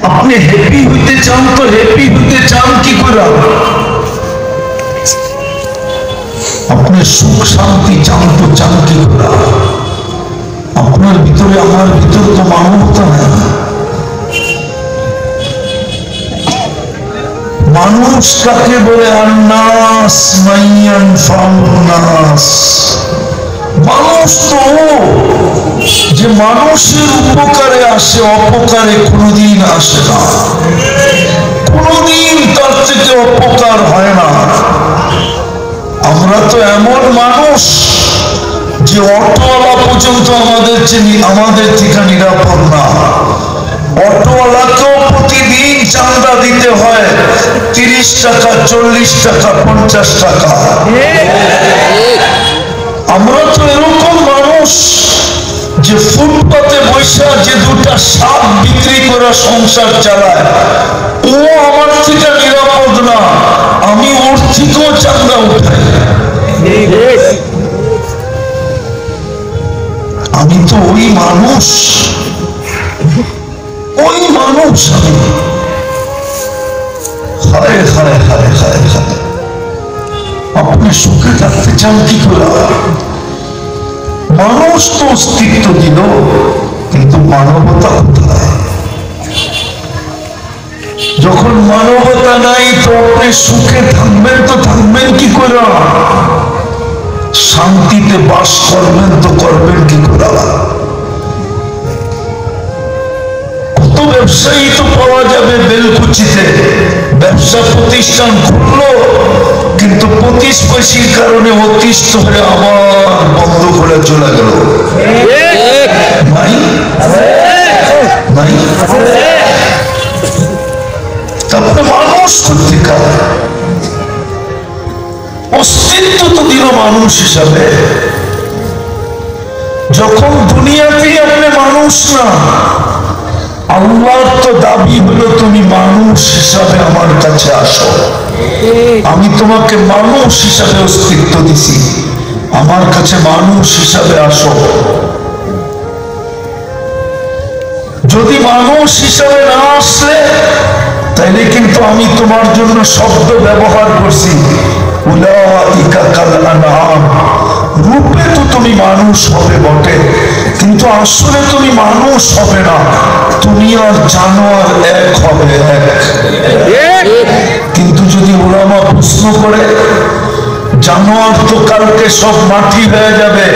আপনি হ্যাপি হইতে চান তো হ্যাপি হইতে চান কি করে? আপনি সুখ শান্তি চান তো চান কি করে? আপনার ভিতরে আমার ভিতরে তো মানবতা নাই। মানুষ কাকে বলে? আন্নাস মাইয়ান ফান্নাস। মানুষ তো যে মানুষের উপকারে আসে, অপকারে কোনোদিন আসে না, কোনোদিন তার থেকে অপকার হয় না। আমরা তো এমন মানুষ যে অটোওয়ালা পর্যন্ত আমাদের থেকে নিরাপদ না। অটোওয়ালাকেও প্রতিদিন চাঁদা দিতে হয় 30 টাকা, 40 টাকা, 50 টাকা। আমরা তো এরকম মানুষ যে ফুটপাতে বৈশা যে দুটা শাক বিক্রি করে সংসার চালায়, ও আমার থেকে নিরাপদ না, আমি ওর থেকেও চাঁদা উঠাই। আমি তো ওই মানুষ, ওই মানুষ আমি। হায় হায় হায় হায় হায়। আপনি সুখে থাকতে চান কি করে? মানুষ তো অস্তিত্ব দিল, কিন্তু মানবতা কোথায়? যখন মানবতা নাই তো আপনি সুখে থাকবেন তো থাকবেন কি করে? শান্তিতে বাস করবেন তো করবেন কি করে? কত ব্যবসায়ী তো পাওয়া যাবে বেলকুচিতে, ব্যবসা প্রতিষ্ঠান খুললো, কিন্তু 25 পয়সার কারণে অতিষ্ঠ হয়ে আবার বন্ধ করে চলে গেল। তারপরে মানুষ সত্যিকার অস্তিত্ব তো দিল মানুষ হিসাবে। যখন দুনিয়াতে আপনি মানুষ না, আল্লাহর তো দাবি হলো তুমি মানুষ হিসাবে আমার কাছে আসো। আমি তোমাকে মানুষ হিসাবে অস্তিত্ব দিছি, আমার কাছে মানুষ হিসাবে আসো। যদি মানুষ হিসাবে না আসলে, তাইলে কিন্তু আমি তোমার জন্য শব্দ ব্যবহার করছি, উলাইকা কাল আনআম। রূপে তো তুমি মানুষ হবে বটে, কিন্তু আসলে তুমি মানুষ হবে না, তুমি আর জানোয়ার এক হবে, এক। কিন্তু যদি ওলামা প্রশ্ন করে, জানোয়ার তো কালকে সব মাটি হয়ে যাবে,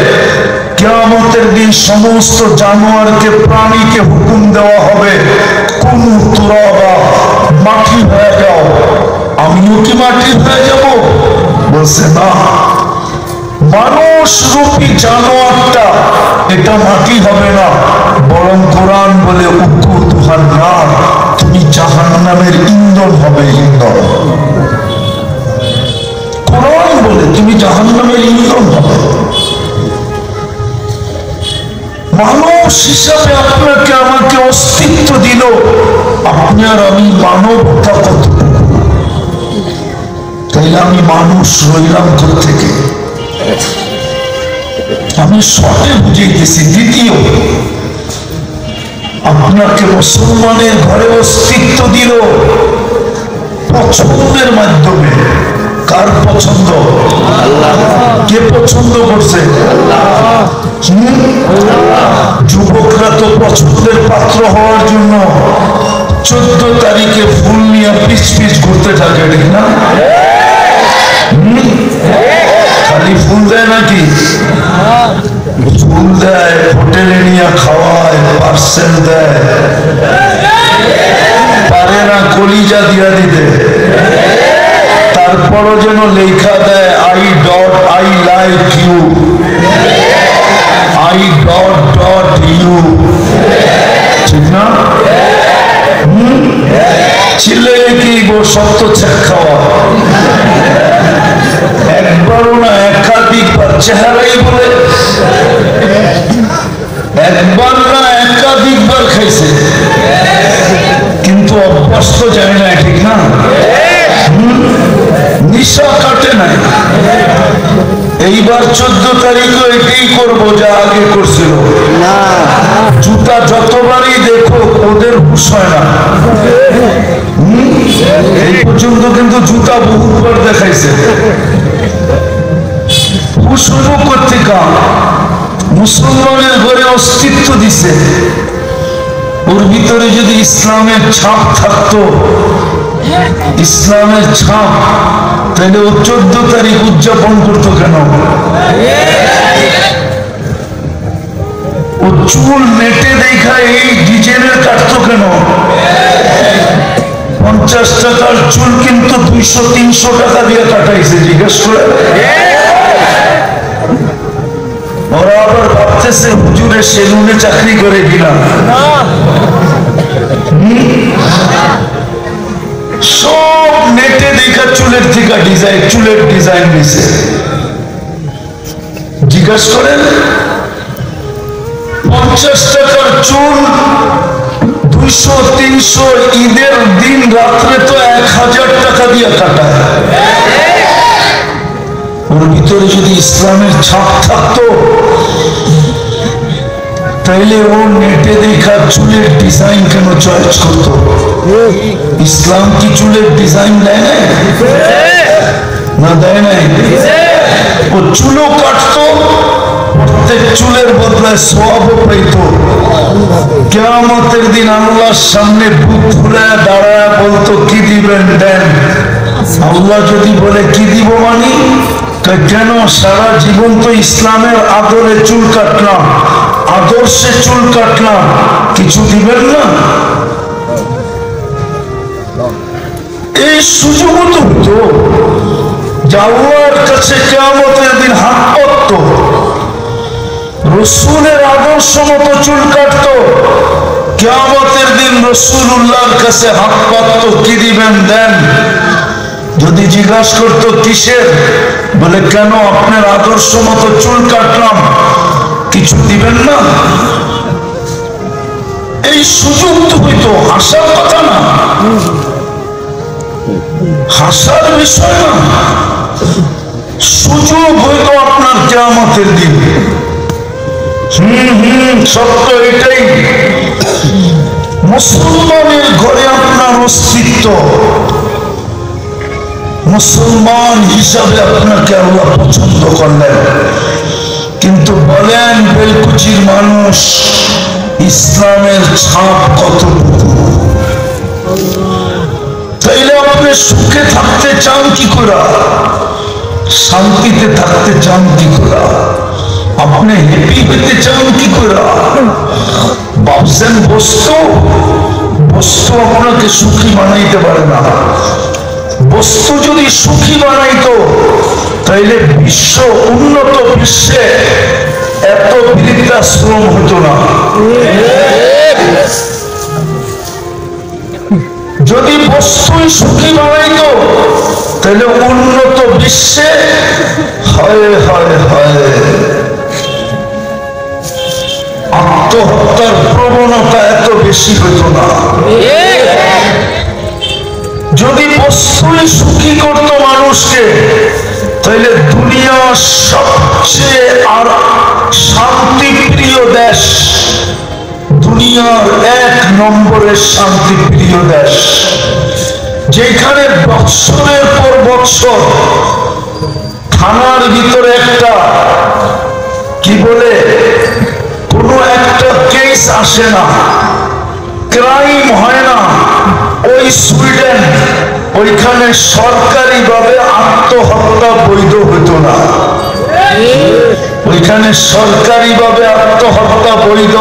কিয়ামতের দিন সমস্ত জানোয়ারকে, প্রাণীকে হুকুম দেওয়া হবে কোন তুরাবা, মাটি হয়ে যাও। আমিও কি মাটি হয়ে যাব? বলছে না, মানুষ রূপী জানোয়ারটা এটা মাটি হবে না, বরং কোরআন বলে উকুতুহান নার, তুমি জাহান্নামের ইন্ধন হবে, ইন্ধন। কোরআন বলে তুমি জাহান্নামের ইন্ধন হবে। মানুষ হিসাবে আপনাকে আমাকে অস্তিত্ব দিল, আপনি আর আমি মানবতা কত? তাইলে আমি মানুষ রইলাম থেকে? আমি শর্টে বুঝাইতেছি। দ্বিতীয়, আপনাকে মুসলমানের ঘরে অস্তিত্ব দিল পছন্দের মাধ্যমে। কার পছন্দ? কে পছন্দ করছে? যুবকরা তো পছন্দের পাত্র হওয়ার জন্য 14 তারিখে ফুল নিয়ে পিছ পিছ ঘুরতে থাকে, ঠিক না? খালি ফুল দেয় নাকি? ফুল দেয়, হোটেলে নিয়ে খাওয়ায়, পার্সেল দেয়, পারে না কলিজা দিয়া দিতে। তারপরও যেন লেখা দেয় I like you, I.you, ঠিক না? ছিলে কি গো সত্য ছেক খাওয়া? একবারও না, একাধিকবার। চেহারাই বলে একবার না একাধিকবার খাইছে, কিন্তু অভ্যাস তো যায় না, ঠিক না? নিশা কাটে নাই। এইবার 14 তারিখও এটাই করবো যা আগে করছিল। জুতা যতবারই দেখো ওদের হুশ হয় না। এই পর্যন্ত কিন্তু জুতা বহুবার দেখাইছে। হুশ হবো কর্তিকা মুসলমানের ঘরে অস্তিত্ব দিছে, ওর ভিতরে যদি ইসলামের ছাপ থাকতো, ইসলামের ছাপ, তাহলে ও 14 তারিখ উদযাপন করতো কেন? ও চুল নেটে দেখা এই ডিজাইনের কাটতো কেন? 50 টাকার চুল কিন্তু 200-300 টাকা দিয়ে কাটাইছে, জিজ্ঞেস করে। ওরা আবার ভাবতেছে হুজুরের সেলুনে চাকরি করে কিনা। সব নেটে দেখা চুলের থেকে ডিজাইন, চুলের ডিজাইন দিছে। জিজ্ঞাসা করেন 50 টাকার চুল 200-300, ঈদের দিন রাত্রে তো 1000 টাকা দিয়ে কাটায়। ওর ভিতরে যদি ইসলামের ছাপ থাকতো, তাইলে ও নেটে দেখা চুলের ডিজাইন কেন চয়েস করতো? ইসলাম কি চুলের ডিজাইন দেয় নাই? না দেয় নাই? ও চুলও কাটতো, প্রত্যেক চুলের বদলায় সওয়াবও পাইতো। কিয়ামতের দিন আল্লাহর সামনে বুক ফুলায় দাঁড়ায় বলতো কি দিবেন দেন। আল্লাহ যদি বলে কি দিব মানি, কেন সারা জীবন তো ইসলামের আদরে চুল কাটলাম, আদর্শে চুল কাটলাম, কিছু দিবেন না? এই সুযোগও তো হতো যে আল্লাহর কাছে কিয়ামতের দিন হাত পাতত, রসুলের আদর্শ মতো চুল কাটতো, কিয়ামতের দিন রাসূলুল্লাহর কাছে হাত পাতত, কি দিবেন দেন। যদি জিজ্ঞাসা করতো কিসের, বলে কেন আপনার আদর্শ মতো চুল কাটলাম, কিছু দিবেন না? এই সুযোগ তো হইতো, হাসার কথা না, হাসার বিষয় না, সুযোগ হইতো আপনার কিয়ামতের দিন। সত্য এটাই, মুসলমানের ঘরে আপনার অস্তিত্ব, মুসলমান হিসাবে আপনাকে আল্লাহ পছন্দ করলেন। কিন্তু বলেন বেলকুচির মানুষ, ইসলামের ছাপ কতটুকু? তাইলে আপনি সুখে থাকতে চান কি করে, শান্তিতে থাকতে চান কি করে, আপনি হ্যাপি হতে চান কি করে? ভাবছেন বস্তু, বস্তু আপনাকে সুখী বানাইতে পারে না। বস্তু যদি সুখী বানাইতো, তাইলে বিশ্ব, উন্নত বিশ্বে এত বৃদ্ধাশ্রম হতো না। যদি বস্তুই সুখী বানাইতো, তাহলে উন্নত বিশ্বে হয় হয় হয় আত্মহত্যার প্রবণতা এত বেশি হতো না। যদি বস্তুই সুখী করতো মানুষকে, তাহলে দুনিয়ার সবচেয়ে আর শান্তিপ্রিয় দেশ, দুনিয়ার 1 নম্বরের শান্তিপ্রিয় দেশ, যেখানে বৎসরের পর বৎসর থানার ভিতরে একটা কি বলে কোনো একটা কেস আসে না, ক্রাইম হয় না, ওই সুইডেন, ওইখানে সরকারিভাবে আত্মহত্যা বৈধ হতো না। ওইখানে সরকারিভাবে আত্মহত্যা বৈধ।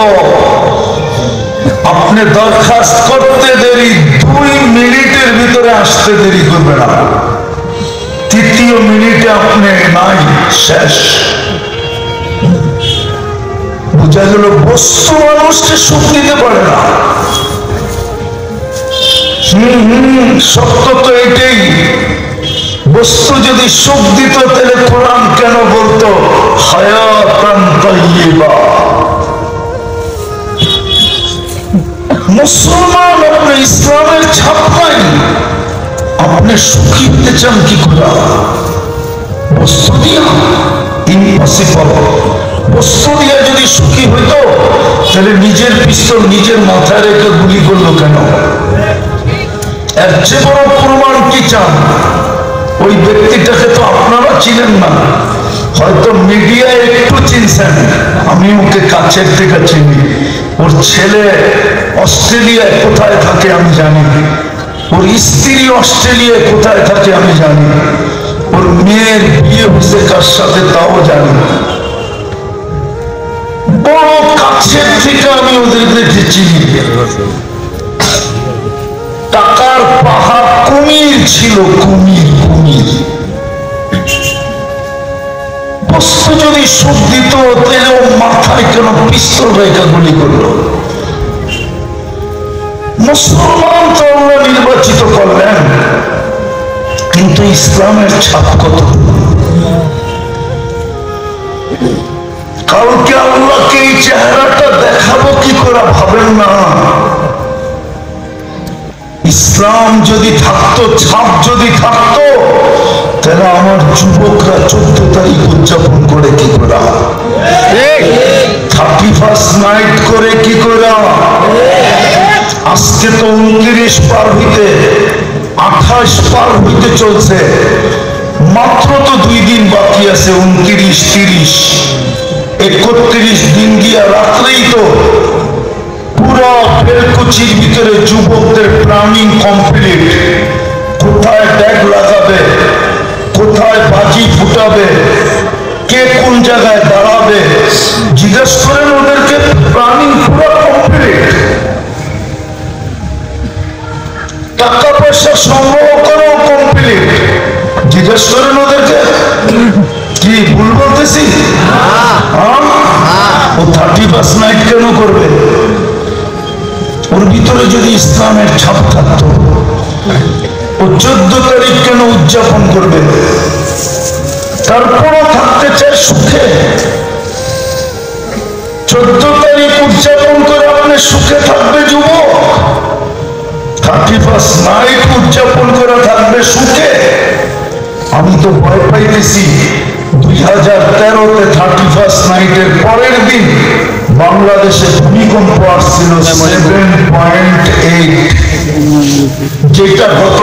আপনি দরখাস্ত করতে দেরি, 2 মিনিটের ভিতরে আসতে দেরি করবে না, 3য় মিনিটে আপনি নাই, শেষ। বোঝা গেল বস্তু মানুষকে সুখ দিতে পারে না। সত্য তো এটাই, বস্তু যদি সুখ দিত, তাহলে কোরআন কেন বলতো হায়াতান তাইয়্যিবা? মুসলমান আপনি ইসলামের ছাপ নাই, আপনি সুখী হতে চান কি করে? বস্তু দিয়া? ইম্পসিবল। বস্তু দিয়া যদি সুখী হইতো তাহলে নিজের পিস্তল নিজের মাথায় রেখে গুলি করলো কেন? এর চেয়ে বড় প্রমাণ কি চান? ওই ব্যক্তিটাকে তো আপনারা চিনেন না, হয়তো মিডিয়ায় একটু চিনছেন, আমি ওকে কাছের থেকে চিনি। ওর ছেলে অস্ট্রেলিয়ায় কোথায় থাকে আমি জানি, ওর স্ত্রী অস্ট্রেলিয়ায় কোথায় থাকে আমি জানি, ওর মেয়ের বিয়ে হয়েছে কার সাথে তাও জানি। বড় কাছের থেকে আমি ওদেরকে চিনি। টাকার পাহাড় কুমির ছিল, কুমির কুমির। বস্তু যদি সুখ দিত তাহলে ও মাথায় কেন পিস্তল রেখা গুলি করলো? মুসলমান তো আল্লাহ নির্বাচিত করলেন, কিন্তু ইসলামের ছাপ কত? কালকে আল্লাহকে এই চেহারাটা দেখাবো কি করে ভাবেন না? ইসলাম যদি থাকতো, ছাপ যদি থাকতো, তাহলে আমার যুবকরা 14 তারিখ উদযাপন করে কি করে? 31st নাইট করে কি করে? আজকে তো 29 পার হইতে 28 পার হইতে চলছে, মাত্র তো 2 দিন বাকি আছে। 29, 30, 31 দিন গিয়া রাত্রেই তো পুরো বেলকুচির ভিতরে যুবকদের প্ল্যানিং কমপ্লিট। কোথায় ব্যাগ লাগাবে, কোথায় বাজি ফুটাবে, কে কোন জায়গায় দাঁড়াবে, জিজ্ঞেস করেন ওদেরকে। প্ল্যানিং পুরো কমপ্লিট। টাকা পয়সা সংগ্রহ করেও কমপ্লিট। জিজ্ঞেস করেন ওদেরকে। কি ভুল বলতেছি? ও 31st নাইট কেন করবে? ওর ভিতরে যদি ইসলামের ছাপ থাকতো, ও 14 তারিখ কেন উদযাপন করবে? তারপরও থাকতে চায় সুখে। 14 তারিখ উদযাপন করে আপনি সুখে থাকবে যুবক, 31st নাইট উদযাপন করে থাকবে সুখে? আমি তো ভয় পাইতেছি 2013-তে 31st নাইটের পরের দিন বাংলাদেশে ভূমিকম্প আসছিল 7.8, যেটা গত